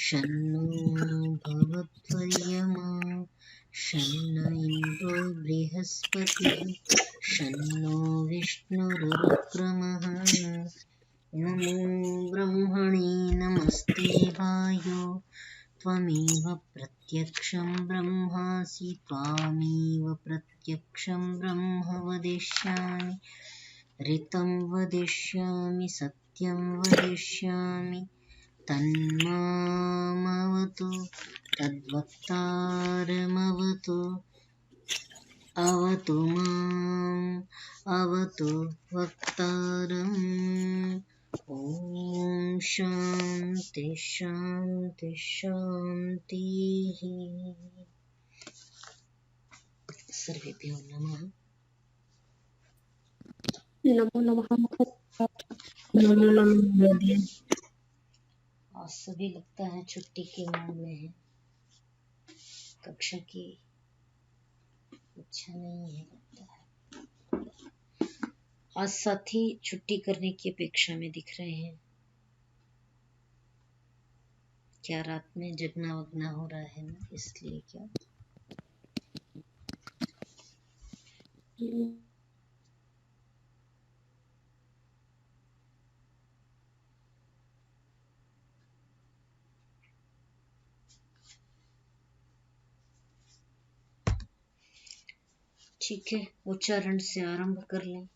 शन्नो भवत्वर्यमा शन्न इन्द्रो बृहस्पतिः शन्नो विष्णुरुक्रमः नमो ब्रह्मणे नमस्ते वायो त्वमेव प्रत्यक्षं ब्रह्मासि त्वामेव प्रत्यक्षं ब्रह्म वदिष्यामि ऋतं वदिष्यामि सत्यं वदिष्यामि तन्मामवतु तद्वक्तारमवतु अवतु माम् अवतु वक्तारम् ॐ शान्ति शान्ति शान्तिः। सर्वेभ्यो नमः। नमो नमः। आज सभी लगता है छुट्टी के मूड में है, कक्षा की इच्छा नहीं है लगता है। आज साथी छुट्टी करने की अपेक्षा में दिख रहे हैं। क्या रात में जगना वगना हो रहा है ना, इसलिए क्या? ठीक है, उच्चारण से आरंभ कर लें।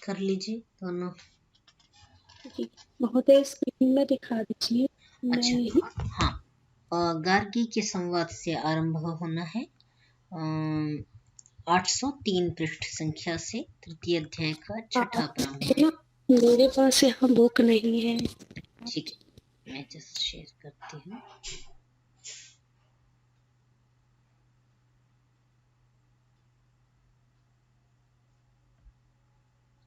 कर लीजिए दोनों। महोदय स्क्रीन में दिखा दीजिए। अच्छा, हाँ, गार्गी के संवाद से आरंभ होना है। 803 पृष्ठ संख्या से तृतीय अध्याय का छठा ब्राह्मण। मेरे पास यहाँ बुक नहीं है। ठीक है, मैं जस्ट शेयर करती हूँ।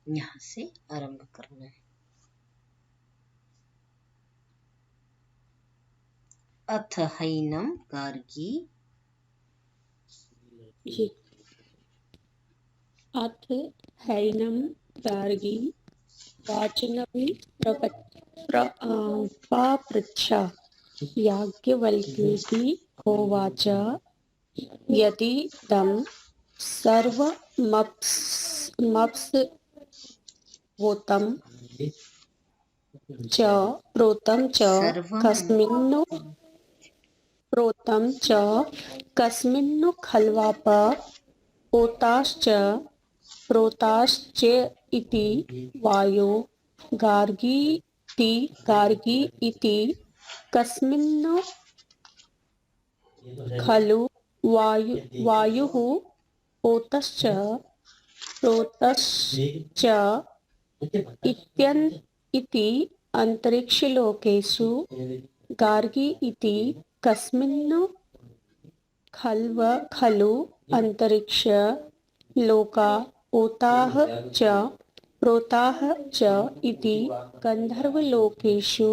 यहाँ से आरंभ करना है। अथ हैनं गार्गी अथ हैनं गार्गी वाचनमि पापृच्छ याज्ञवल्क्येति होवाच यदिदं सर्वमप्सुतं च प्रोतं च कस्मिन्नु खल्वाप पोताश्च प्रोताश्च इति वायो गार्गी इति कस्मिन्नु खलु वायुः पोतश्च प्रोतश्च इति अंतरिक्षलोकेषु गार्गी इति कस्मिन्नु खलु अंतरिक्ष लोका ओताः च प्रोताः च इति गन्धर्वलोकेषु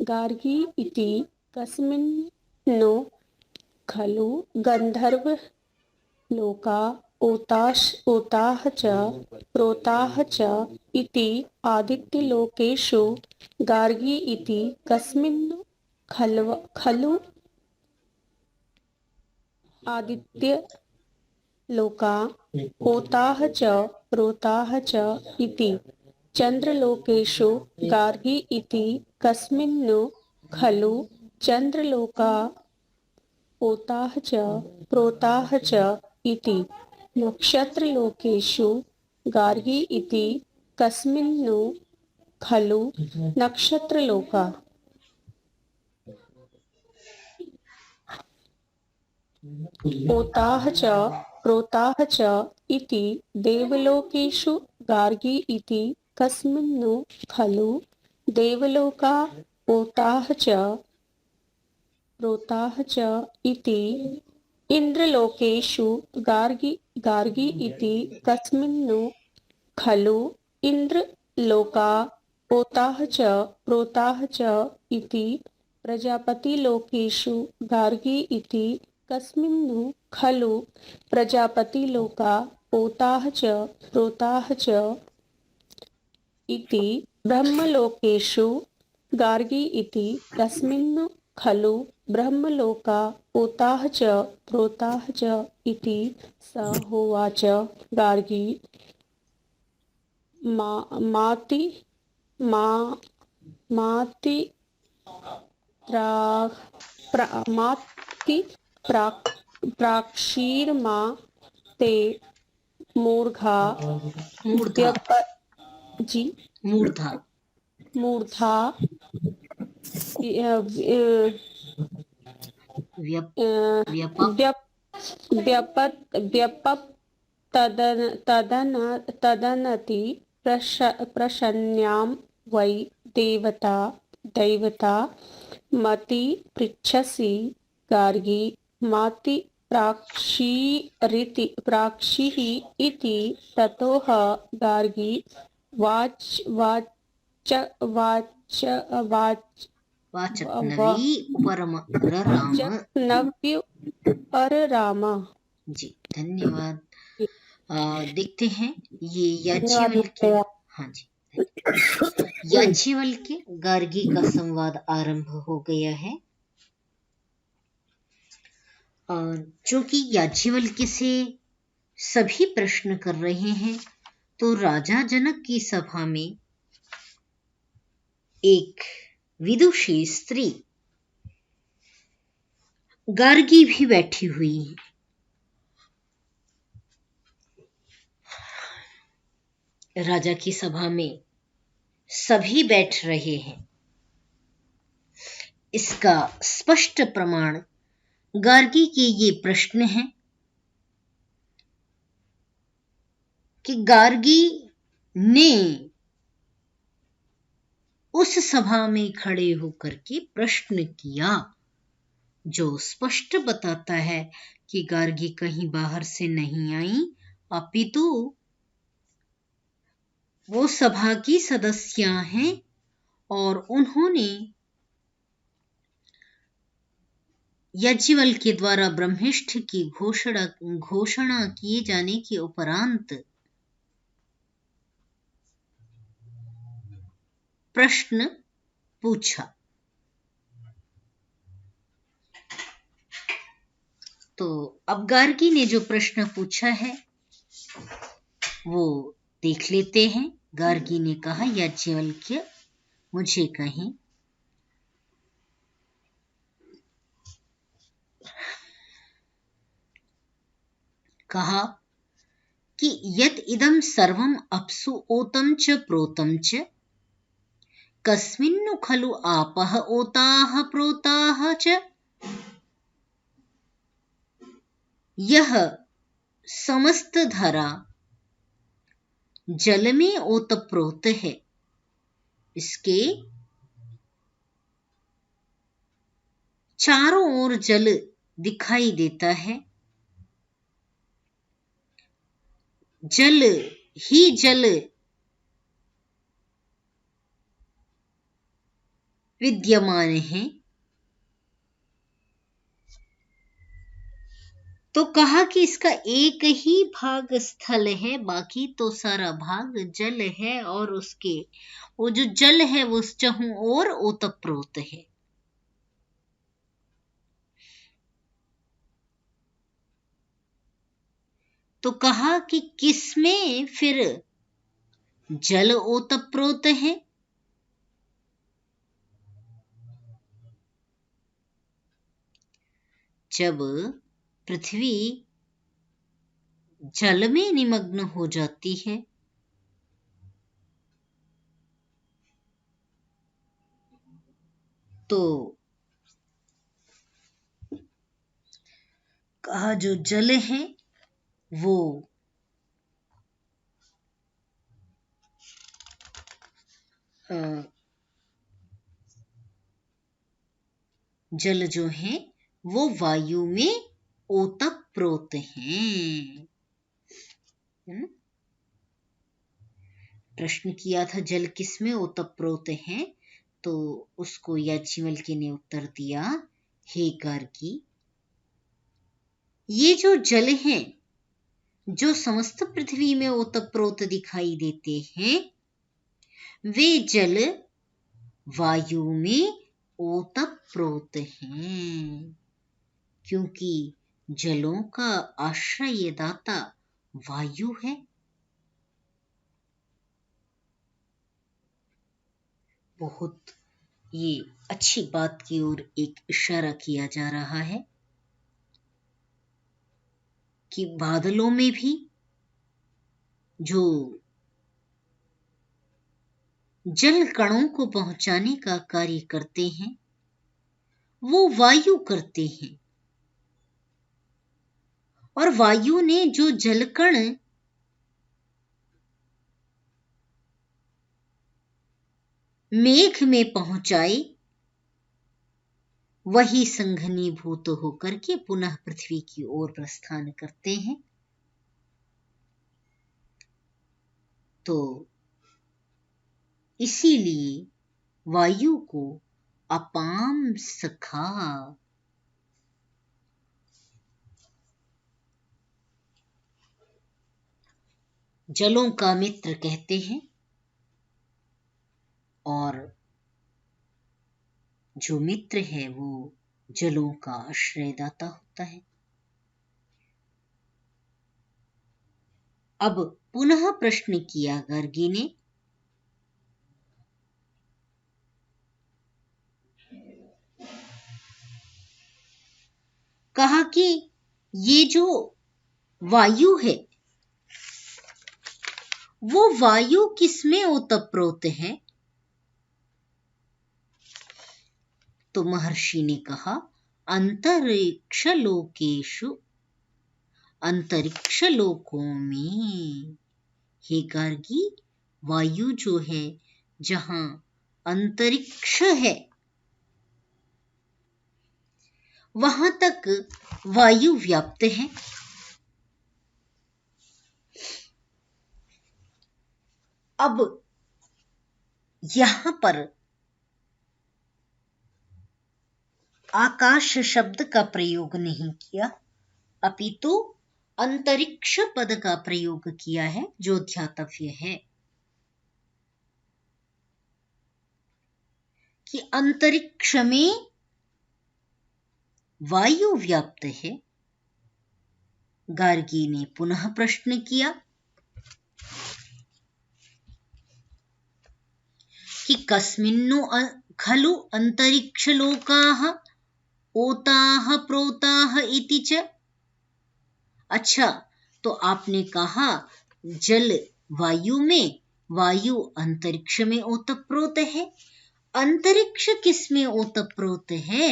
गार्गी इति कस्मिन्नु खलु गन्धर्वलोका ओताः च प्रोताः च इति आदित्यलोकेषु गार्गी इति कस्मिन्नु खलु आदित्यलोका ओताः च प्रोताः च इति चन्द्रलोकेषु गार्गी इति कस्मिन्नु खलु चन्द्रलोका ओताः च प्रोताः च इति नक्षत्रलोकेषु गार्गी इति कस्मिन्नु खलु नक्षत्रलोका ओताः च प्रोताः च इति देवलोकेषु गार्गी इति कस्मिन्नु खलु देवलोका ओताः च प्रोताः च इति इंद्रलोकेषु गार्गी इति कस्मिन्नु खलु लोका ओताः च प्रोताः च इति प्रजापतिलोकेषु गार्गी इति कस्मिन्नु खलु प्रजापतिलोका ओताः च प्रोताः च इति ब्रह्मलोकेषु गार्गी इति कस्मिन्नु खलु ब्रह्मलोका ओताः च प्रोताः च इति स होवाच गार्गी माति मा माति माति प्राक्षीर्मा ते मूर्घा मूर्धा जी मूर्धा मूर्धा व्यपत् तदनति प्रसन्यां वै दैवता मति पृच्छसि गार्गी माति प्राक्षिः इति ततोह गार्गी वाचक्नव्युपरराम। जी धन्यवाद। देखते हैं ये याज्ञवल्क्य, हाँ जी, याज्ञवल्क्य गार्गी का संवाद आरंभ हो गया है। चूंकि याज्ञवल्क्य से सभी प्रश्न कर रहे हैं, तो राजा जनक की सभा में एक विदुषी स्त्री गार्गी भी बैठी हुई है। राजा की सभा में सभी बैठ रहे हैं। इसका स्पष्ट प्रमाण गार्गी के ये प्रश्न है कि गार्गी ने उस सभा में खड़े होकर के प्रश्न किया, जो स्पष्ट बताता है कि गार्गी कहीं बाहर से नहीं आई, अपितु वो सभा की सदस्य हैं और उन्होंने याज्ञवल्क्य के द्वारा ब्रह्मिष्ठ की घोषणा किए जाने के उपरांत प्रश्न पूछा। तो अब गार्गी ने जो प्रश्न पूछा है वो देख लेते हैं। गार्गी ने कहा, याज्ञवल्क्य मुझे कहें कहा कि यत् इदं सर्वं अप्सु ओतं च प्रोतं च कस्मिन्नु खलु आपः ओताः प्रोताः च। यह समस्त धरा जल में ओतप्रोत है, इसके चारों ओर जल दिखाई देता है, जल ही जल विद्यमान है। तो कहा कि इसका एक ही भाग स्थल है, बाकी तो सारा भाग जल है, और उसके वो जो जल है वो चहुं ओर ओतप्रोत है। तो कहा कि किसमें फिर जल ओतप्रोत है? जब पृथ्वी जल में निमग्न हो जाती है तो कहा जो जल है वो जल जो है वो वायु में ओतप्रोत हैं। प्रश्न किया था जल किसमें ओतप्रोत है, तो उसको याज्ञवल्क्य ने उत्तर दिया, हे गार्गी, ये जो जल हैं जो समस्त पृथ्वी में ओतप्रोत दिखाई देते हैं, वे जल वायु में ओतप्रोत हैं, क्योंकि जलों का आश्रयदाता वायु है। बहुत ये अच्छी बात की ओर एक इशारा किया जा रहा है कि बादलों में भी जो जल कणों को पहुंचाने का कार्य करते हैं वो वायु करते हैं, और वायु ने जो जलकण मेघ में पहुंचाए वही संघनीभूत होकर के पुनः पृथ्वी की ओर प्रस्थान करते हैं। तो इसीलिए वायु को अपाम सखा, जलों का मित्र कहते हैं, और जो मित्र है वो जलों का आश्रयदाता होता है। अब पुनः प्रश्न किया गार्गी ने, कहा कि ये जो वायु है वो वायु किसमें ओतप्रोत है, तो महर्षि ने कहा, अंतरिक्ष लोकेशु, अंतरिक्ष लोकों में। हे गार्गी, वायु जो है जहां अंतरिक्ष है वहां तक वायु व्याप्त है। अब यहां पर आकाश शब्द का प्रयोग नहीं किया, अपितु अंतरिक्ष पद का प्रयोग किया है, जो ध्यातव्य है कि अंतरिक्ष में वायु व्याप्त है। गार्गी ने पुनः प्रश्न किया कि कस्मिन्नु खलु अंतरिक्ष लोकाः ओताः प्रोताः इति च। अच्छा, तो आपने कहा जल वायु में, वायु अंतरिक्ष में ओतप्रोत है, अंतरिक्ष किस में ओतप्रोत है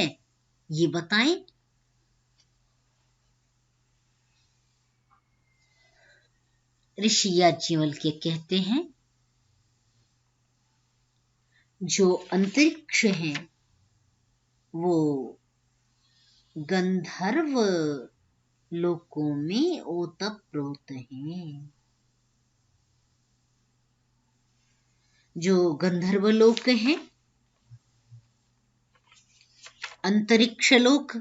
ये बताएं। ऋषि याज्ञवल्क्य कहते हैं, जो अंतरिक्ष है वो गंधर्व लोकों में ओतप्रोत हैं। जो गंधर्व लोक हैं, अंतरिक्ष लोक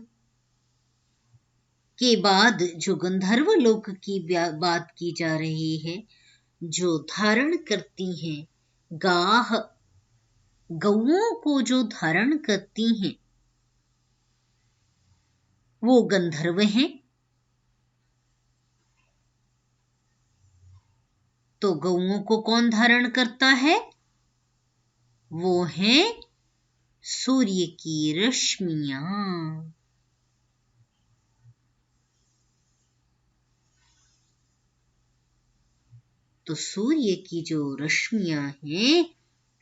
के बाद जो गंधर्व लोक की बात की जा रही है, जो धारण करती हैं गाह, गौओं को जो धारण करती हैं वो गंधर्व हैं। तो गौओं को कौन धारण करता है, वो हैं सूर्य की रश्मियां। तो सूर्य की जो रश्मियां हैं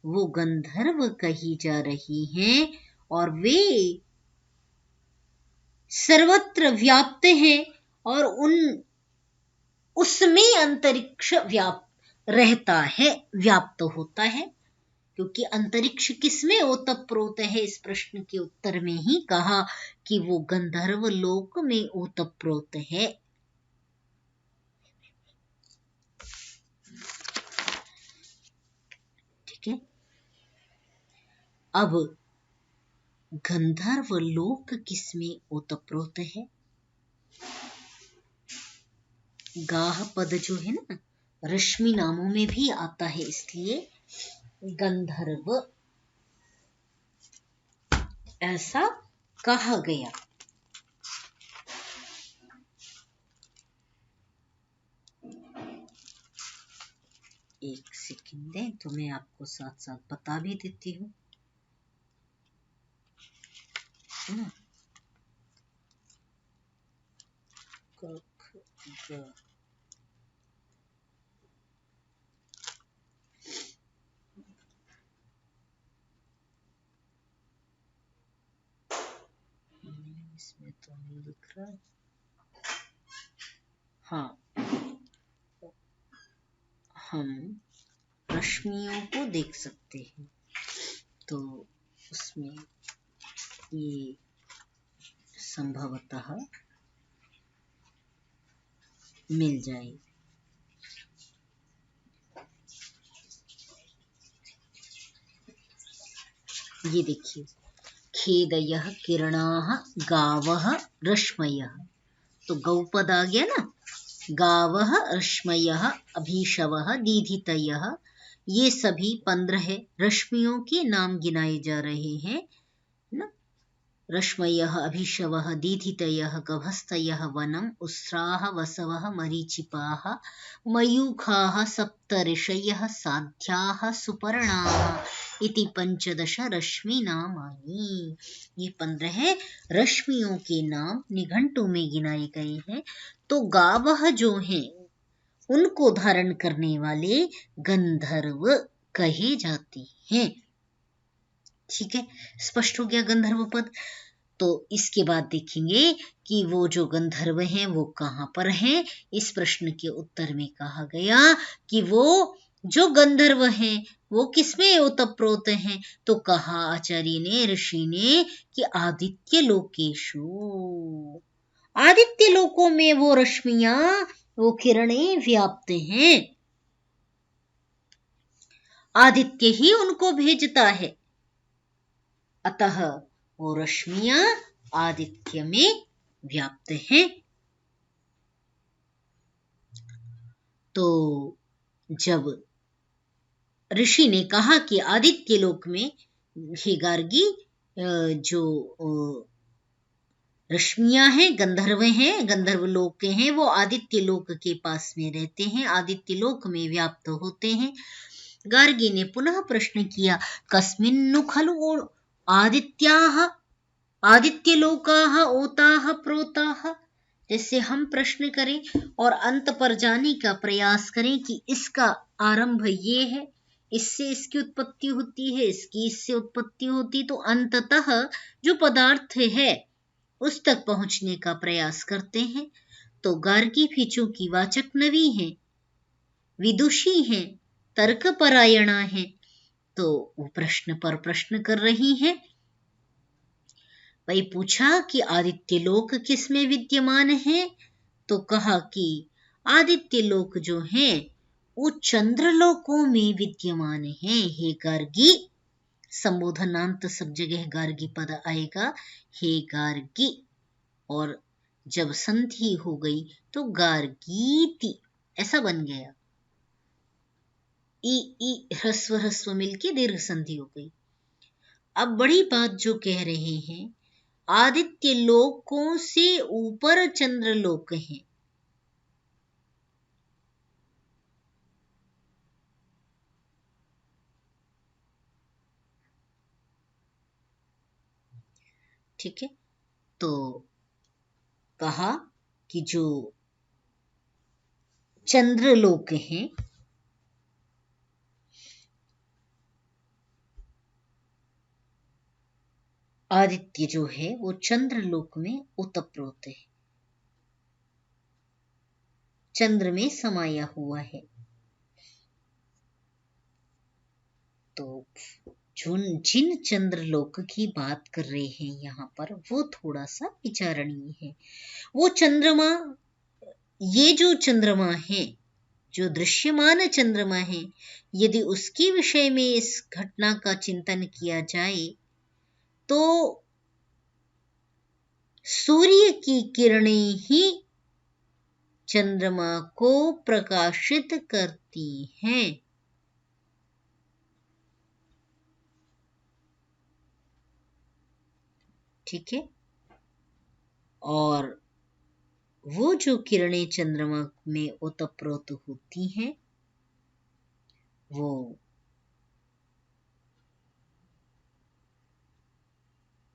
वो गंधर्व कही जा रही हैं, और वे सर्वत्र व्याप्त हैं, और उसमें अंतरिक्ष रहता है, व्याप्त होता है, क्योंकि अंतरिक्ष किसमें ओतप्रोत है, इस प्रश्न के उत्तर में ही कहा कि वो गंधर्व लोक में ओतप्रोत है। अब गंधर्व लोक किसमें ओतप्रोत है? गाह पद जो है ना, रश्मि नामों में भी आता है, इसलिए गंधर्व ऐसा कहा गया। एक सेकंड दें तो मैं आपको साथ साथ बता भी देती हूँ, है ना। इसमें तो नहीं लिख रहा। हाँ, हम रश्मियों को देख सकते हैं, तो उसमें ये संभवतः मिल जाए। ये देखिए, खेदयः किरणाः गावः रश्मयः, तो गौपद आ गया ना। गावः रश्मयः अभीशवः दीधितयः, ये सभी 15 रश्मियों के नाम गिनाए जा रहे हैं ना। रश्मयः अभिशवः दीधितयः गभस्तयः वनम् उस्राः वसवः मरीचिपाः मयूखाः सप्तऋषयः साध्याः सुपर्णाः इति 15 रश्मि नामानि। ये 15 रश्मियों के नाम निघंटु में गिनाए गए हैं। तो गावः जो हैं उनको धारण करने वाले गंधर्व कहे जाते हैं। ठीक है, स्पष्ट हो गया गंधर्व पद। तो इसके बाद देखेंगे कि वो जो गंधर्व हैं वो कहाँ पर हैं। इस प्रश्न के उत्तर में कहा गया कि वो जो गंधर्व हैं वो किसमें ओतप्रोत हैं, तो कहा आचार्य ने, ऋषि ने, कि आदित्य लोकेशु, आदित्य लोकों में वो रश्मियां, वो किरणें व्याप्त हैं। आदित्य ही उनको भेजता है, अतः वो रश्मियां आदित्य में व्याप्त हैं। तो जब ऋषि ने कहा कि आदित्य लोक में हे गार्गी जो रश्मियां हैं, गंधर्व हैं, गंधर्व लोक के हैं, वो आदित्य लोक के पास में रहते हैं, आदित्य लोक में व्याप्त होते हैं। गार्गी ने पुनः प्रश्न किया, कस्मिन्नु खलु आदित्याः आदित्यलोकाः ओताः प्रोताः। जैसे हम प्रश्न करें और अंत पर जाने का प्रयास करें कि इसका आरंभ ये है, इससे इसकी उत्पत्ति होती है, इसकी इससे उत्पत्ति होती, तो अंततः जो पदार्थ है उस तक पहुंचने का प्रयास करते हैं। तो गार्गी भी चूंकि वाचक नवी हैं, विदुषी हैं, तर्कपरायणा हैं, तो वो प्रश्न पर प्रश्न कर रही हैं। वही पूछा कि आदित्य लोक किसमें विद्यमान है, तो कहा कि आदित्य लोक जो हैं वो चंद्रलोकों में विद्यमान हैं। हे गार्गी, संबोधनांत सब जगह गार्गी पद आएगा, हे गार्गी, और जब संधि हो गई तो गार्गीति ऐसा बन गया। ई ह्रस्व ह्रस्व मिलके दीर्घ संधि हो गई। अब बड़ी बात जो कह रहे हैं, आदित्य लोकों से ऊपर चंद्रलोक हैं। ठीक है, तो कहा कि जो चंद्रलोक हैं आदित्य जो है वो चंद्रलोक में ओतप्रोत है, चंद्र में समाया हुआ है। तो जिन चंद्रलोक की बात कर रहे हैं यहाँ पर वो थोड़ा सा विचारणीय है। वो चंद्रमा, ये जो चंद्रमा है जो दृश्यमान चंद्रमा है, यदि उसके विषय में इस घटना का चिंतन किया जाए तो सूर्य की किरणें ही चंद्रमा को प्रकाशित करती हैं। ठीक है। और वो जो किरणें चंद्रमा में ओतप्रोत होती हैं, वो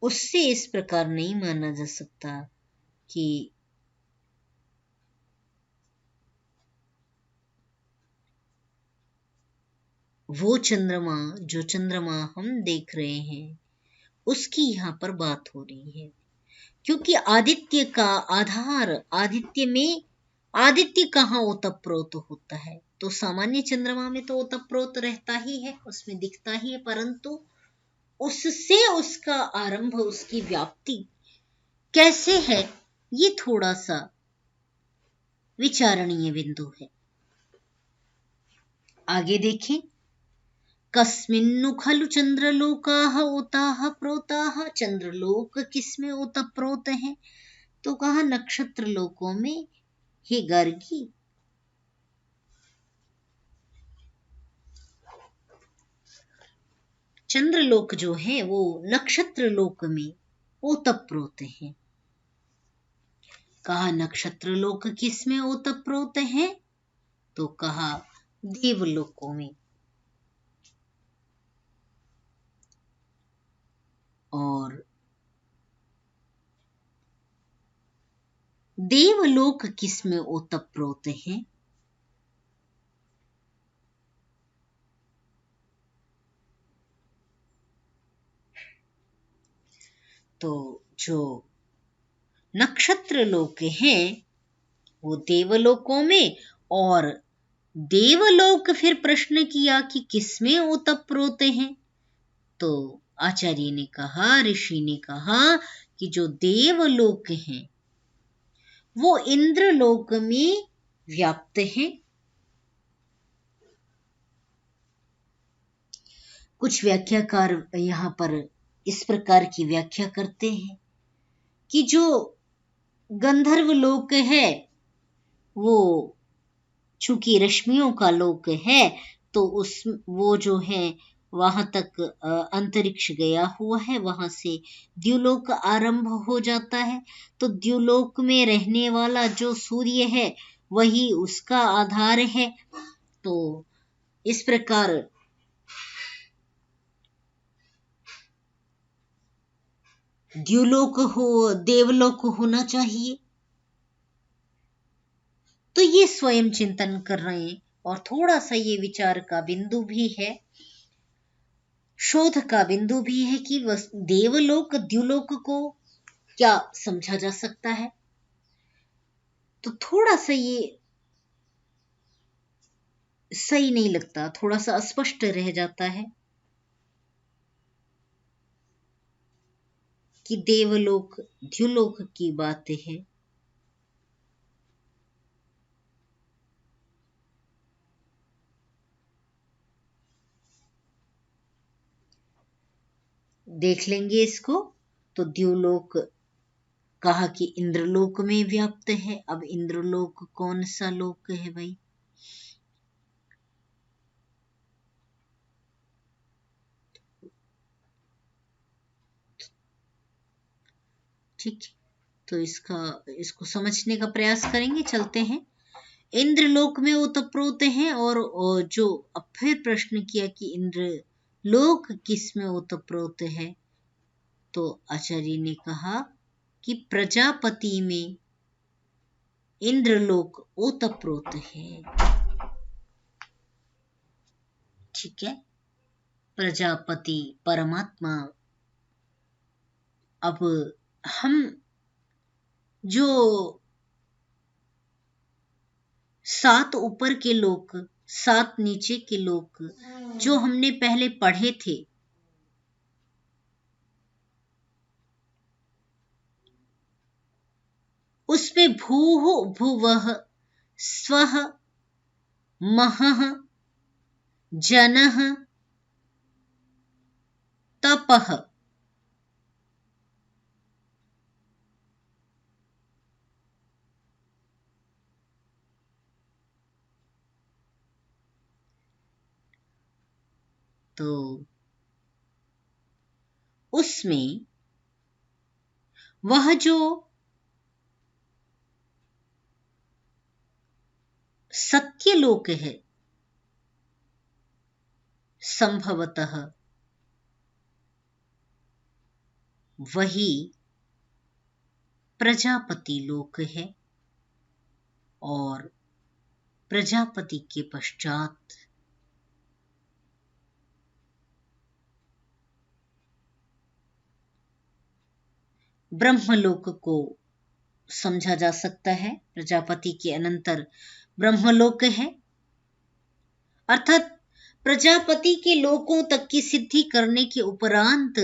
उससे इस प्रकार नहीं माना जा सकता कि वो चंद्रमा, जो चंद्रमा हम देख रहे हैं, उसकी यहाँ पर बात हो रही है। क्योंकि आदित्य का आधार, आदित्य कहाँ ओतप्रोत होता है? तो सामान्य चंद्रमा में तो ओतप्रोत रहता ही है, उसमें दिखता ही है, परंतु उससे उसका आरंभ, उसकी व्याप्ति कैसे है, ये थोड़ा सा विचारणीय बिंदु है। आगे देखें। कस्मिन्नु खलु चंद्रलोकाः ओताः प्रोताः। चंद्रलोक किसमें ओतप्रोत है? तो कहा नक्षत्र लोकों में। हे गर्गी, चंद्रलोक जो है वो नक्षत्र लोक में ओतप्रोत है। कहा नक्षत्र लोक किसमें ओतप्रोत है? तो कहा देवलोकों में। और देवलोक किसमें ओतप्रोत है? तो जो नक्षत्र लोक हैं वो देवलोकों में, और देवलोक फिर प्रश्न किया कि किसमें ओतप्रोत हैं? तो आचार्य ने कहा, ऋषि ने कहा कि जो देवलोक हैं वो इंद्रलोक में व्याप्त हैं। कुछ व्याख्याकार यहाँ पर इस प्रकार की व्याख्या करते हैं कि जो गंधर्व लोक है वो चूंकि रश्मियों का लोक है, तो वो जो है वहां तक अंतरिक्ष गया हुआ है, वहां से द्युलोक आरंभ हो जाता है। तो द्युलोक में रहने वाला जो सूर्य है वही उसका आधार है। तो इस प्रकार द्युलोक हो, देवलोक होना चाहिए। तो ये स्वयं चिंतन कर रहे हैं, और थोड़ा सा ये विचार का बिंदु भी है, शोध का बिंदु भी है कि देवलोक द्युलोक को क्या समझा जा सकता है। तो थोड़ा सा ये सही नहीं लगता, थोड़ा सा अस्पष्ट रह जाता है कि देवलोक द्युलोक की बात है। देख लेंगे इसको। तो द्युलोक कहा कि इंद्रलोक में व्याप्त है। अब इंद्रलोक कौन सा लोक है भाई? ठीक, तो इसको समझने का प्रयास करेंगे, चलते हैं। इंद्रलोक में ओतप्रोत हैं, और जो अब फिर प्रश्न किया कि इंद्रलोक किस में ओतप्रोत है, तो आचार्य ने कहा कि प्रजापति में इंद्रलोक ओतप्रोत है। ठीक है, प्रजापति परमात्मा। अब हम जो 7 ऊपर के लोक, 7 नीचे के लोक जो हमने पहले पढ़े थे, उसमें भूः भुवः स्वः महः जनः तपः। तो उसमें वह जो सत्यलोक है, संभवतः वही प्रजापति लोक है, और प्रजापति के पश्चात ब्रह्मलोक को समझा जा सकता है। प्रजापति के अनंतर ब्रह्मलोक है, अर्थात प्रजापति के लोकों तक की सिद्धि करने के उपरांत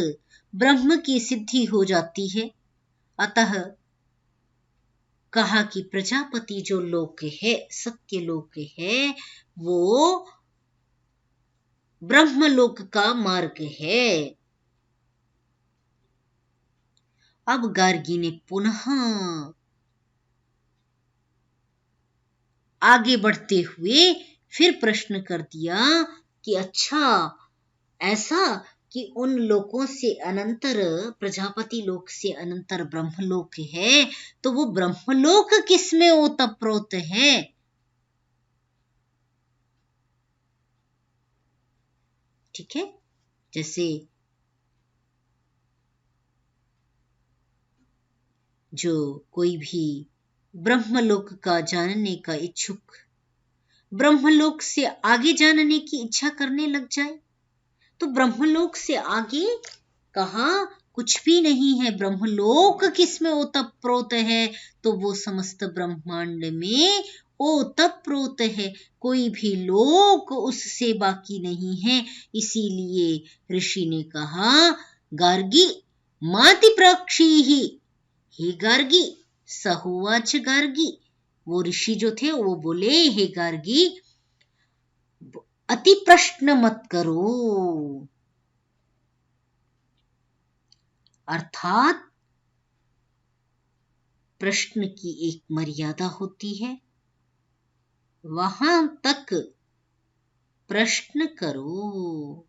ब्रह्म की सिद्धि हो जाती है। अतः कहा कि प्रजापति जो लोक है, सत्य लोक है, वो ब्रह्मलोक का मार्ग है। अब गार्गी ने पुनः आगे बढ़ते हुए फिर प्रश्न कर दिया कि अच्छा, ऐसा कि उन लोकों से अनंतर, प्रजापति लोक से अनंतर ब्रह्मलोक है, तो वो ब्रह्मलोक किसमें ओतप्रोत है? ठीक है, जैसे जो कोई भी ब्रह्मलोक का जानने का इच्छुक ब्रह्मलोक से आगे जानने की इच्छा करने लग जाए, तो ब्रह्मलोक से आगे कहा कुछ भी नहीं है। ब्रह्मलोक किसमें ओतप्रोत है? तो वो समस्त ब्रह्मांड में ओतप्रोत है, कोई भी लोक उससे बाकी नहीं है। इसीलिए ऋषि ने कहा, गार्गी माति प्रक्षीहि, हे गार्गी, सहुवाच गार्गी। वो ऋषि जो थे वो बोले, हे गार्गी, अति प्रश्न मत करो। अर्थात प्रश्न की एक मर्यादा होती है, वहां तक प्रश्न करो।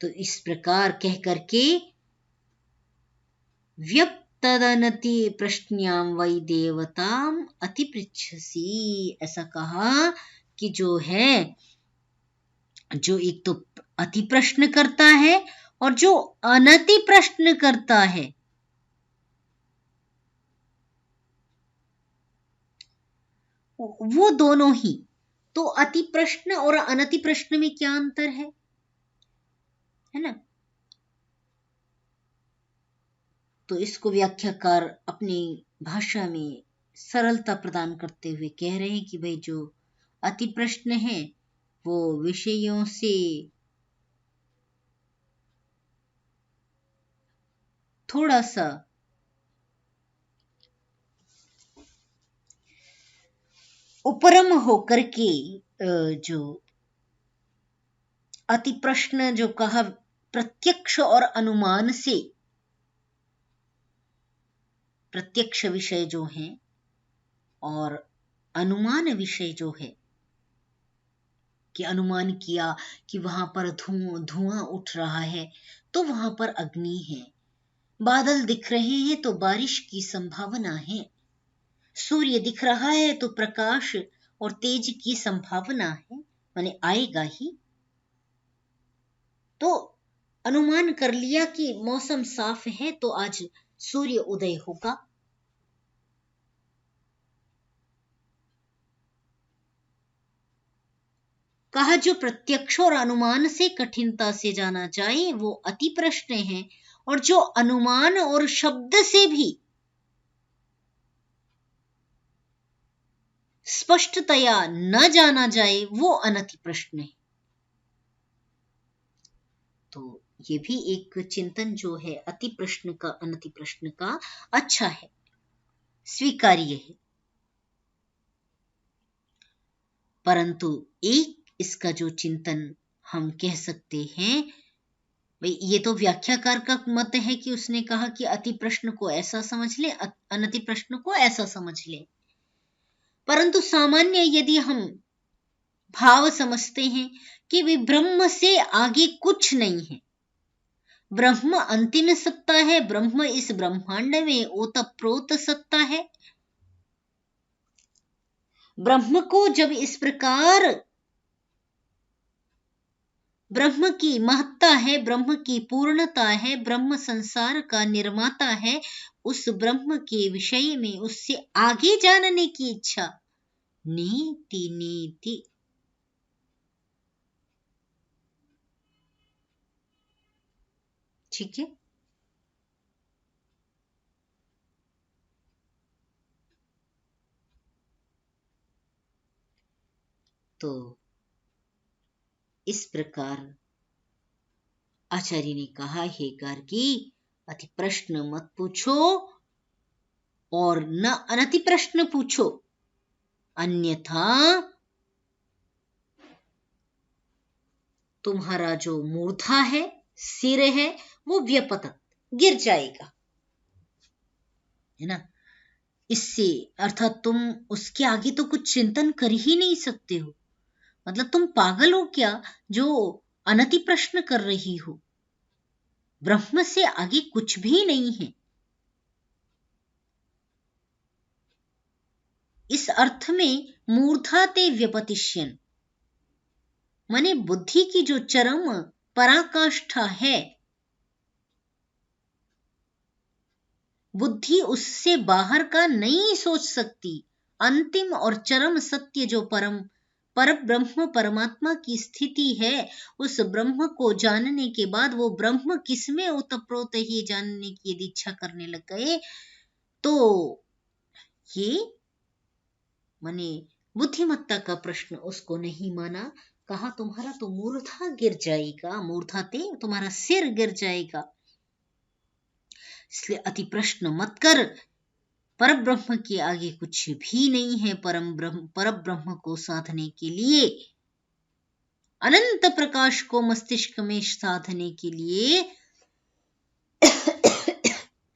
तो इस प्रकार कह करके व्यक्तदनति प्रश्न्याम वै देवताम अति पृच्छसि, ऐसा कहा कि जो है, जो एक तो अति प्रश्न करता है और जो अनति प्रश्न करता है, वो दोनों ही। तो अति प्रश्न और अनति प्रश्न में क्या अंतर है ना? तो इसको व्याख्याकार अपनी भाषा में सरलता प्रदान करते हुए कह रहे हैं कि भाई जो अति प्रश्न है वो विषयों से थोड़ा सा उपरम होकर के, जो अति प्रश्न जो कहा प्रत्यक्ष और अनुमान से, प्रत्यक्ष विषय जो है और अनुमान विषय जो है, कि अनुमान किया कि वहां पर धुआं उठ रहा है तो वहां पर अग्नि है, बादल दिख रहे हैं तो बारिश की संभावना है, सूर्य दिख रहा है तो प्रकाश और तेज की संभावना है, माने आएगा ही। तो अनुमान कर लिया कि मौसम साफ है तो आज सूर्य उदय होगा। कहा जो प्रत्यक्ष और अनुमान से कठिनता से जाना जाए वो अति प्रश्न है, और जो अनुमान और शब्द से भी स्पष्टतया न जाना जाए वो अनति प्रश्न है। तो ये भी एक चिंतन जो है अति प्रश्न का अनति प्रश्न का अच्छा है, स्वीकार्य है। परंतु एक इसका जो चिंतन हम कह सकते हैं, भाई ये तो व्याख्याकार का मत है कि उसने कहा कि अति प्रश्न को ऐसा समझ ले, अनति प्रश्न को ऐसा समझ ले। परंतु सामान्य यदि हम भाव समझते हैं कि वे ब्रह्म से आगे कुछ नहीं है, ब्रह्म अंतिम सत्ता है, ब्रह्म इस ब्रह्मांड में ओतप्रोत सत्ता है। ब्रह्म को जब इस प्रकार ब्रह्म की महत्ता है, ब्रह्म की पूर्णता है, ब्रह्म संसार का निर्माता है, उस ब्रह्म के विषय में उससे आगे जानने की इच्छा, नीति नीति। ठीक है, तो इस प्रकार आचार्य ने कहा, हे गार्गी, अति प्रश्न मत पूछो और न अनति प्रश्न पूछो, अन्यथा तुम्हारा जो मूर्धा है, सिर है, वो व्यपतत गिर जाएगा, है ना। इससे अर्थात तुम उसके आगे तो कुछ चिंतन कर ही नहीं सकते हो। मतलब तुम पागल हो क्या जो अनति प्रश्न कर रही हो? ब्रह्म से आगे कुछ भी नहीं है। इस अर्थ में मूर्धा ते व्यपतिष्यन्, माने बुद्धि की जो चरम पराकाष्ठा है, बुद्धि उससे बाहर का नहीं सोच सकती। अंतिम और चरम सत्य जो पर ब्रह्म परमात्मा की स्थिति है, उस ब्रह्म को जानने के बाद वो ब्रह्म किसमें ओतप्रोत ही जानने की यदि इच्छा करने लग गए, तो ये माने बुद्धिमत्ता का प्रश्न उसको नहीं माना। कहा तुम्हारा तो मूर्धा गिर जाएगा, मूर्धा ते तुम्हारा सिर गिर जाएगा। इसलिए अति प्रश्न मत कर, पर ब्रह्म के आगे कुछ भी नहीं है। पर ब्रह्म को साधने के लिए, अनंत प्रकाश को मस्तिष्क में साधने के लिए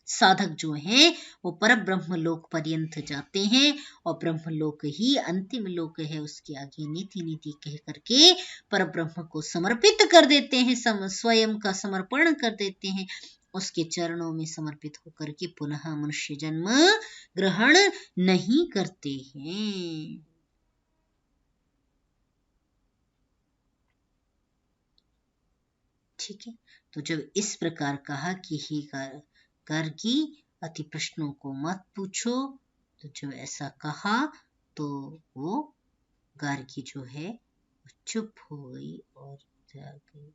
साधक जो हैं वो पर ब्रह्म लोक पर्यंत जाते हैं, और ब्रह्म लोक ही अंतिम लोक है। उसके आगे नीति नीति कह करके पर ब्रह्म को समर्पित कर देते हैं, स्वयं का समर्पण कर देते हैं। उसके चरणों में समर्पित होकर के पुनः मनुष्य जन्म ग्रहण नहीं करते हैं। ठीक है, तो जब इस प्रकार कहा कि ही गार्गी अति प्रश्नों को मत पूछो, तो जब ऐसा कहा तो वो गार्गी जो है चुप हो गई और जा गई।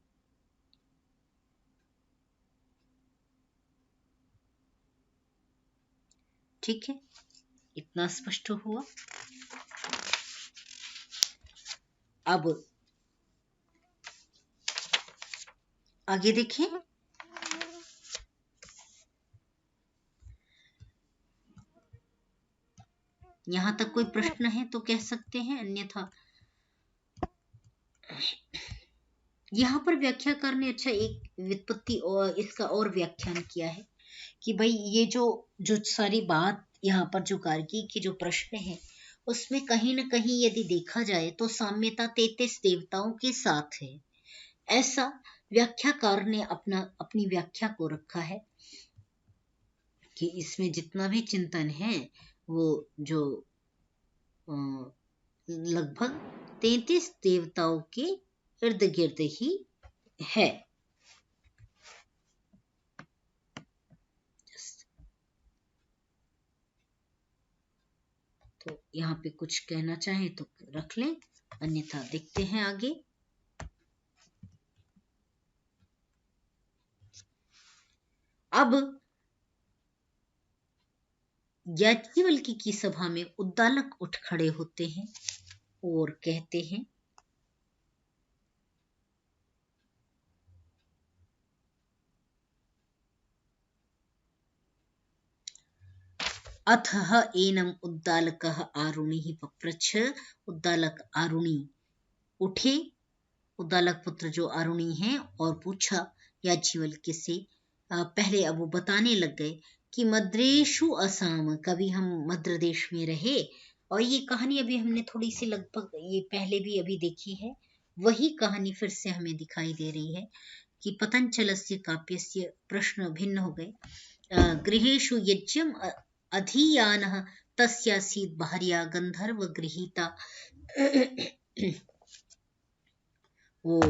ठीक है, इतना स्पष्ट हुआ। अब आगे देखें। यहां तक कोई प्रश्न है तो कह सकते हैं, अन्यथा यहां पर व्याख्याकार ने अच्छा एक व्युत्पत्ति और इसका और व्याख्यान किया है कि भाई ये जो सारी बात यहाँ पर जो गार्गी के जो प्रश्न है, उसमें कहीं न कहीं यदि देखा जाए तो साम्यता 33 देवताओं के साथ है। ऐसा व्याख्याकार ने अपनी व्याख्या को रखा है कि इसमें जितना भी चिंतन है वो जो लगभग 33 देवताओं के इर्द गिर्द ही है। तो यहाँ पे कुछ कहना चाहे तो रख लें, अन्यथा देखते हैं आगे। अब याज्ञवल्क्य की सभा में उद्दालक उठ खड़े होते हैं और कहते हैं, अथः एनम उद्दालकः आरुणिः पप्रच्छ। उद्दालक आरुणि उठे, उद्दालक पुत्र जो आरुणि है, और पूछा याज्ञवल्क्य से। पहले अब वो बताने लग गए कि मद्रेशु असाम, कभी हम मद्र देश में रहे। और ये कहानी अभी हमने थोड़ी सी लगभग ये पहले भी अभी देखी है, वही कहानी फिर से हमें दिखाई दे रही है कि पतंजलस्य काव्यस्य प्रश्न भिन्न हो गए। गृहेषु यज्ञम अधीयानः तस्यासीत् भार्या गंधर्व गृहीता। वो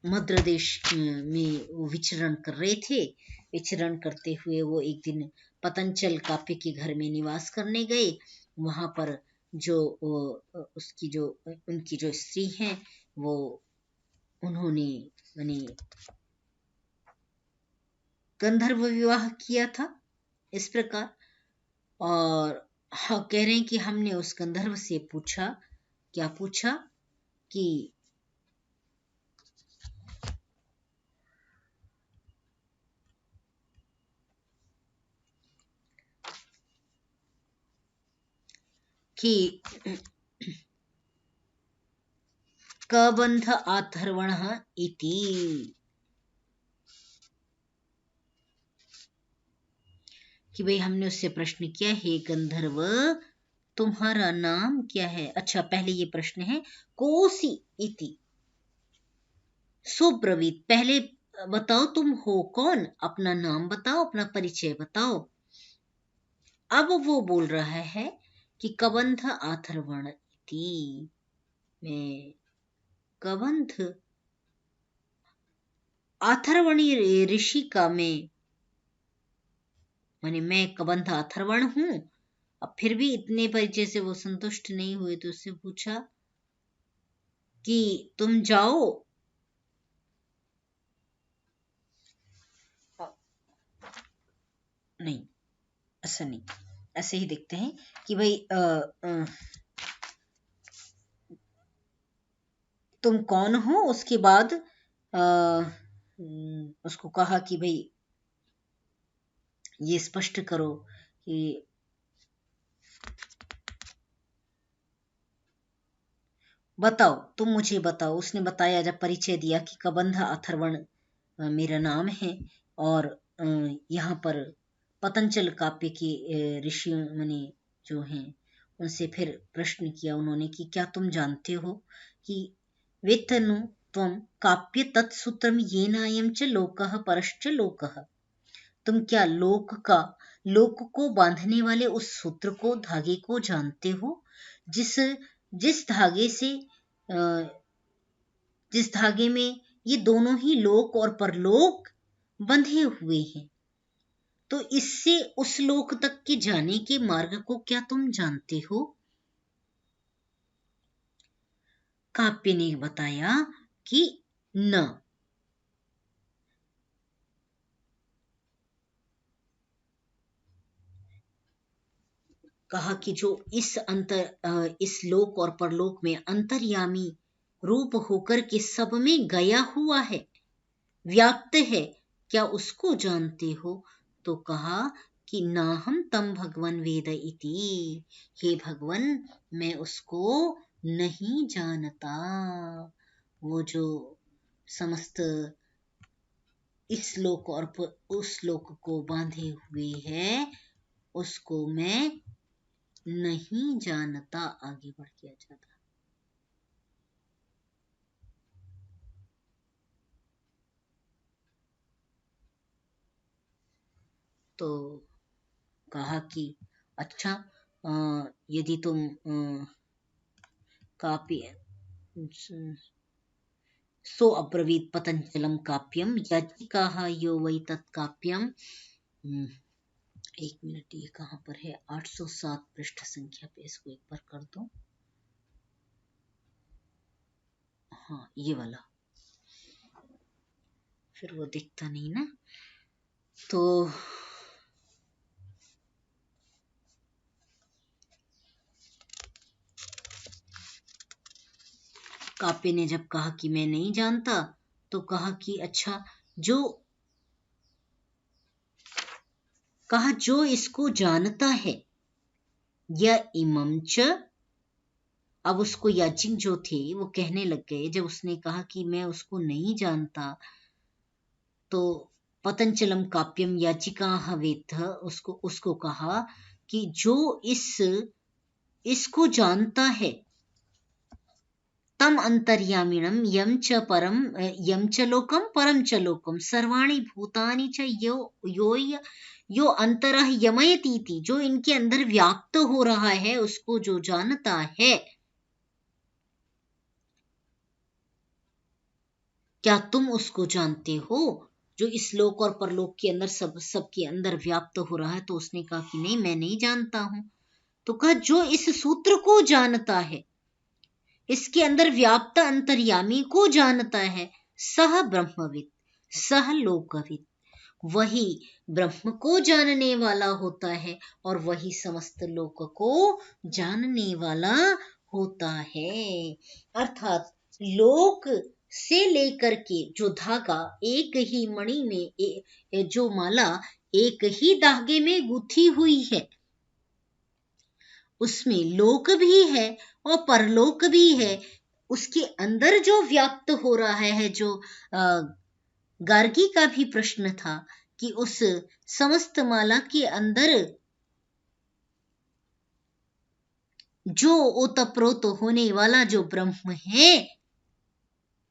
मद्र देश में वो विचरण कर रहे थे। विचरण करते हुए वो एक दिन पतंजल काव्य के घर में निवास करने गए। वहां पर जो उसकी जो उनकी जो स्त्री हैं, वो उन्होंने माने गंधर्व विवाह किया था इस प्रकार। और हाँ, कह रहे हैं कि हमने उस गंधर्व से पूछा, क्या पूछा कि कबंध अथर्वणः इति, कि भाई हमने उससे प्रश्न किया, हे गंधर्व तुम्हारा नाम क्या है। अच्छा, पहले ये प्रश्न है कोसी इति सुब्रवीत, पहले बताओ तुम हो कौन, अपना नाम बताओ, अपना परिचय बताओ। अब वो बोल रहा है कि कबंध अथर्वण इति, मैं कबंध अथर्वणी ऋषि का माने मैं कबंध अथर्वण हूं। अब फिर भी इतने परिचय से वो संतुष्ट नहीं हुए, तो उससे पूछा कि तुम जाओ, नहीं ऐसा नहीं, ऐसे ही देखते हैं कि भाई तुम कौन हो। उसके बाद उसको कहा कि भाई ये स्पष्ट करो कि बताओ, तुम मुझे बताओ। उसने बताया, जब परिचय दिया कि कबंध अथर्वण मेरा नाम है, और यहाँ पर पतंजल काव्य के ऋषि मुनि जो हैं उनसे फिर प्रश्न किया उन्होंने कि क्या तुम जानते हो कि वेतनु त्वं काप्य तत्सूत्रम येनायं च लोकः परश्च लोकः, तुम क्या लोक को बांधने वाले उस सूत्र को, धागे को जानते हो, जिस जिस धागे से जिस धागे में ये दोनों ही लोक और परलोक बंधे हुए हैं। तो इससे उस लोक तक के जाने के मार्ग को क्या तुम जानते हो। काव्य ने बताया कि न। कहा कि जो इस लोक और परलोक में अंतर्यामी रूप होकर के सब में गया हुआ है, व्याप्त है, क्या उसको जानते हो। तो कहा कि ना हम तम भगवन वेद इति, हे भगवन मैं उसको नहीं जानता। वो जो समस्त इस लोक और उस लोक को बांधे हुए है, उसको मैं नहीं जानता। आगे बढ़ किया जाता। तो कहा कि अच्छा, यदि तुम काव्य सो अब्रवीत पतंजलम काव्यम याज्ञिकाः यो वै तत्काव्यम। एक मिनट, ये कहाँ पर है, 807 पृष्ठ संख्या पे इसको एक बार कर दो। हाँ, ये वाला, फिर वो दिखता नहीं ना। तो काव्य ने जब कहा कि मैं नहीं जानता, तो कहा कि अच्छा, जो इसको जानता है य इमं च। अब उसको याचिंग जो थे वो कहने लग गए, जब उसने कहा कि मैं उसको नहीं जानता, तो पतंचलम काप्यम याचिका हवेथ, उसको कहा कि जो इसको जानता है, तम अंतर्यामिणम यम च लोकम परम च लोकम सर्वाणि भूतानि च यो अंतरः यमयतीति, जो इनके अंदर व्याप्त हो रहा है उसको जो जानता है। क्या तुम उसको जानते हो जो इस लोक और परलोक के अंदर सबके अंदर व्याप्त हो रहा है? तो उसने कहा कि नहीं, मैं नहीं जानता हूं। तो कहा जो इस सूत्र को जानता है, इसके अंदर व्याप्त अंतर्यामी को जानता है, सह ब्रह्मविद सह लोकविद, वही ब्रह्म को जानने वाला होता है और वही समस्त लोक को जानने वाला होता है। अर्थात लोक से लेकर के जो धागा एक ही मणि में, जो माला एक ही धागे में गुथी हुई है, उसमें लोक भी है और परलोक भी है। उसके अंदर जो व्याप्त हो रहा है, जो गार्गी का भी प्रश्न था कि उस समस्त माला के अंदर जो ओतप्रोत होने वाला जो ब्रह्म है,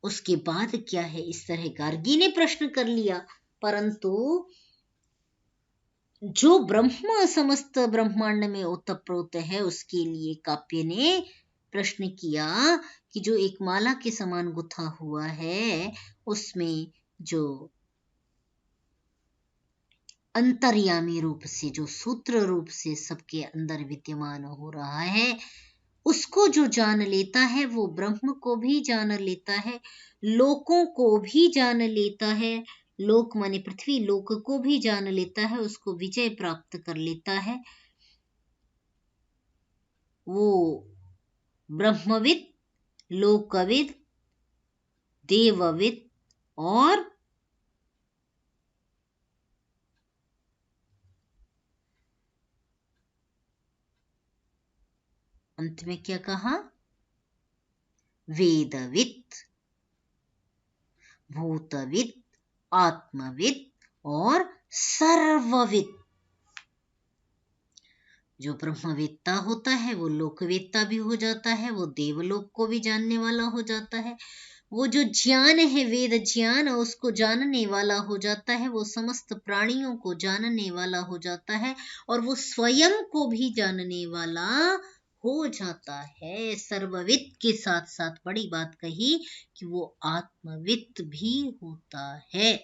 उसके बाद क्या है, इस तरह गार्गी ने प्रश्न कर लिया। परंतु जो ब्रह्म समस्त ब्रह्मांड में ओतप्रोत है, उसके लिए काव्य ने प्रश्न किया कि जो एक माला के समान गुथा हुआ है, उसमें जो अंतर्यामी रूप से, जो सूत्र रूप से सबके अंदर विद्यमान हो रहा है, उसको जो जान लेता है वो ब्रह्म को भी जान लेता है, लोकों को भी जान लेता है, लोक माने पृथ्वी लोक को भी जान लेता है, उसको विजय प्राप्त कर लेता है। वो ब्रह्मविद, लोकविद, देवविद और अंत में क्या कहा, वेदविद, भूतविद, आत्मविद और सर्वविद। जो ब्रह्मवेत्ता होता है वो लोकवेत्ता भी हो जाता है, वो देवलोक को भी जानने वाला हो जाता है। वो जो ज्ञान है, वेद ज्ञान, उसको जानने वाला हो जाता है, वो समस्त प्राणियों को जानने वाला हो जाता है और वो स्वयं को भी जानने वाला हो जाता है। सर्वविद के साथ साथ बड़ी बात कही कि वो आत्मविद भी होता है।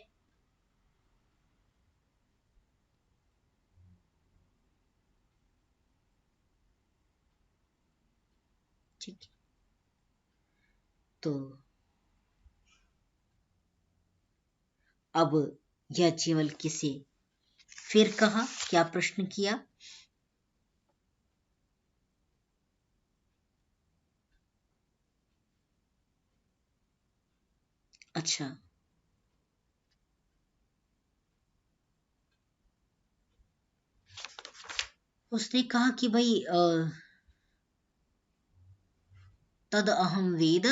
ठीक है, तो अब याज्ञवल्क्य से फिर कहा, क्या प्रश्न किया? अच्छा, उसने कहा कि भाई तद अहम वेद,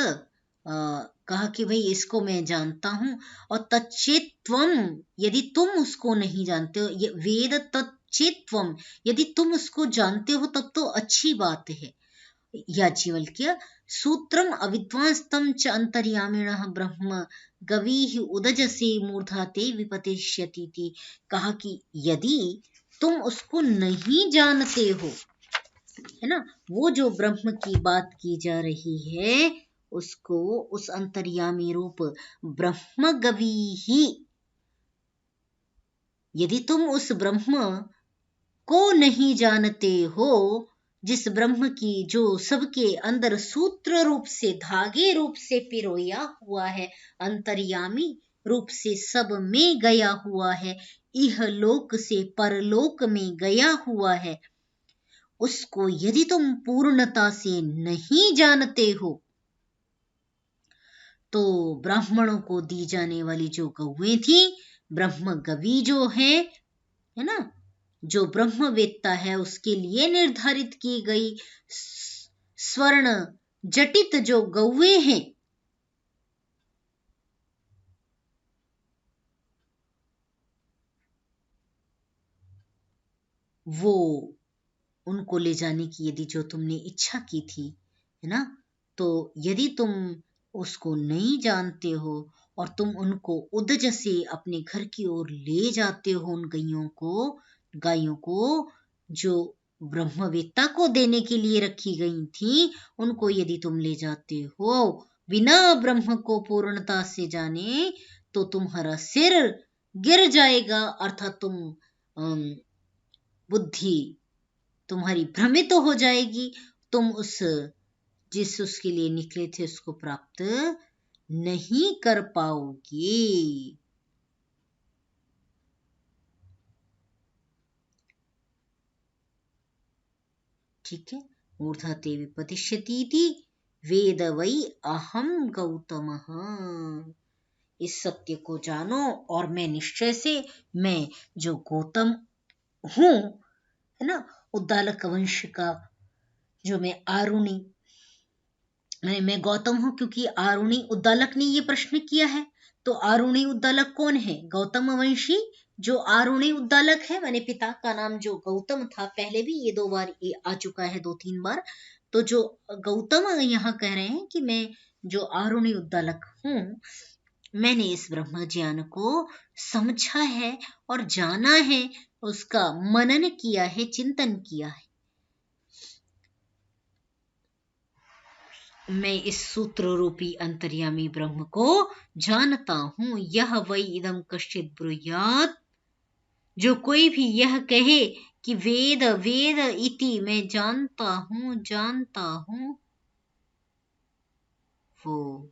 कहा कि भाई इसको मैं जानता हूं, और तच्चेत्वम, यदि तुम उसको नहीं जानते हो, ये वेद तच्चेत्वम, यदि तुम उसको जानते हो तब तो अच्छी बात है। याज्ञवल्क्य, सूत्रम अविद्वांस्तम च अंतर्यामिणः ब्रह्म गवीः उदजसे मूर्धा ते विपतिष्यति। कहा कि यदि तुम उसको नहीं जानते हो, है ना, वो जो ब्रह्म की बात की जा रही है, उसको उस अंतर्यामी रूप ब्रह्म गवी ही, यदि तुम उस ब्रह्म को नहीं जानते हो, जिस ब्रह्म की जो सबके अंदर सूत्र रूप से, धागे रूप से पिरोया हुआ है, अंतर्यामी रूप से सब में गया हुआ है, इह लोक से परलोक में गया हुआ है, उसको यदि तुम पूर्णता से नहीं जानते हो, तो ब्राह्मणों को दी जाने वाली जो गौएं थी, ब्रह्म गवी जो है ना, जो ब्रह्मवेत्ता है उसके लिए निर्धारित की गई स्वर्ण जटित जो गौएं हैं, वो उनको ले जाने की यदि जो तुमने इच्छा की थी, है ना, तो यदि तुम उसको नहीं जानते हो और तुम उनको उदज से अपने घर की ओर ले जाते हो, उन गायों को जो ब्रह्मवेत्ता को देने के लिए रखी गई थी, उनको यदि तुम ले जाते हो बिना ब्रह्म को पूर्णता से जाने, तो तुम्हारा सिर गिर जाएगा, अर्थात बुद्धि तुम्हारी भ्रमित हो जाएगी, तुम उसके लिए निकले थे उसको प्राप्त नहीं कर पाओगे। ठीक है। मूर्धते विपतिष्यतीति वेद वै अहम गौतमः। इस सत्य को जानो और मैं निश्चय से, मैं जो गौतम हूं, है ना, उद्दालक वंश का जो मैं आरुणि, मैं गौतम हूं, क्योंकि आरुणि उद्दालक ने ये प्रश्न किया है। तो आरुणि उद्दालक कौन है? गौतम वंशी जो आरुणि उद्दालक है, मैंने पिता का नाम जो गौतम था, पहले भी ये 2 बार ये आ चुका है, 2-3 बार। तो जो गौतम यहाँ कह रहे हैं कि मैं जो आरुणि उद्दालक हूं, मैंने इस ब्रह्म ज्ञान को समझा है और जाना है, उसका मनन किया है, चिंतन किया है। मैं इस सूत्र रूपी अंतर्यामी ब्रह्म को जानता हूं। यह वै इदम कश्चित ब्रूयात्, जो कोई भी यह कहे कि वेद वेद इति, मैं जानता हूं, वो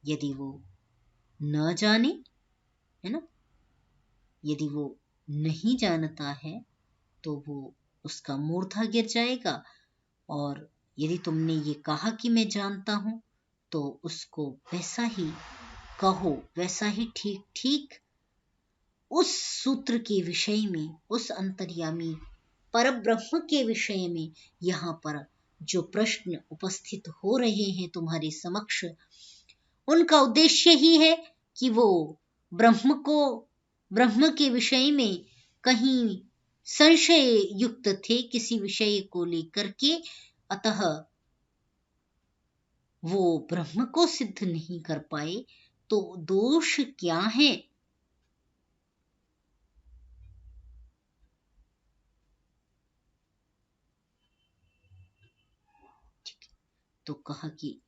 यदि वो न जाने, है ना, यदि वो नहीं जानता है, तो वो उसका मूर्धा गिर जाएगा। और यदि तुमने ये कहा कि मैं जानता हूं, तो उसको वैसा ही कहो, वैसा ही ठीक ठीक उस सूत्र के विषय में, उस अंतर्यामी परब्रह्म के विषय में यहाँ पर जो प्रश्न उपस्थित हो रहे हैं तुम्हारे समक्ष, उनका उद्देश्य ही है कि वो ब्रह्म के विषय में कहीं संशय युक्त थे किसी विषय को लेकर के, अतः वो ब्रह्म को सिद्ध नहीं कर पाए। तो दोष क्या है? तो कहा कि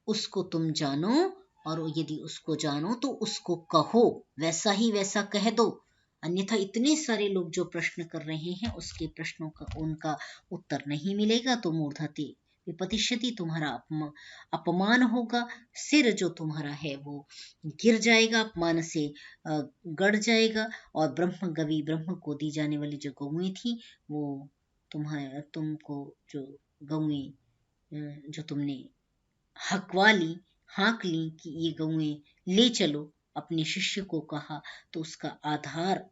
उसको तुम जानो, और यदि उसको जानो तो उसको कहो, वैसा ही वैसा कह दो, अन्यथा इतने सारे लोग जो प्रश्न कर रहे हैं उसके प्रश्नों का उनका उत्तर नहीं मिलेगा, तो मूर्धते विपतिष्यति, तुम्हारा अपमान होगा, सिर जो तुम्हारा है वो गिर जाएगा, अपमान से गड़ जाएगा। और ब्रह्म को दी जाने वाली जो गौएं थी, वो तुमको जो गौएं जो तुमने हकवा ली, हाँक ली कि ये गौएं ले चलो, अपने शिष्य को कहा, तो उसका आधार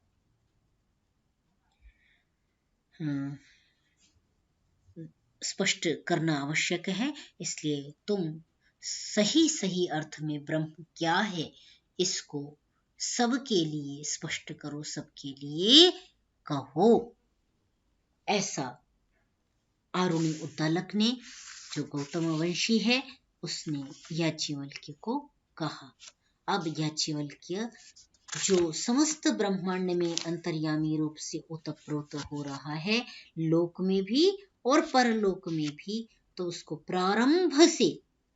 स्पष्ट करना आवश्यक है। इसलिए तुम सही सही अर्थ में ब्रह्म क्या है, इसको सबके लिए स्पष्ट करो, सबके लिए कहो। ऐसा आरुणि उद्दालक ने, जो गौतम वंशी है, उसने याज्ञवल्क्य को कहा। अब याज्ञवल्क्य जो समस्त ब्रह्मांड में अंतर्यामी रूप से ओतप्रोत हो रहा है, लोक में भी और परलोक में भी, तो उसको प्रारंभ से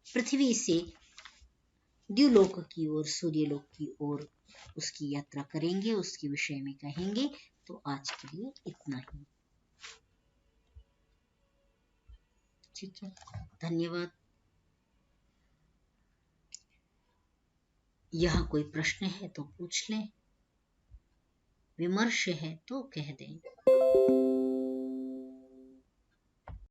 पृथ्वी से द्युलोक की ओर, सूर्यलोक की ओर उसकी यात्रा करेंगे, उसके विषय में कहेंगे। तो आज के लिए इतना ही। ठीक है, धन्यवाद। यहाँ कोई प्रश्न है तो पूछ लें, विमर्श है तो कह दें।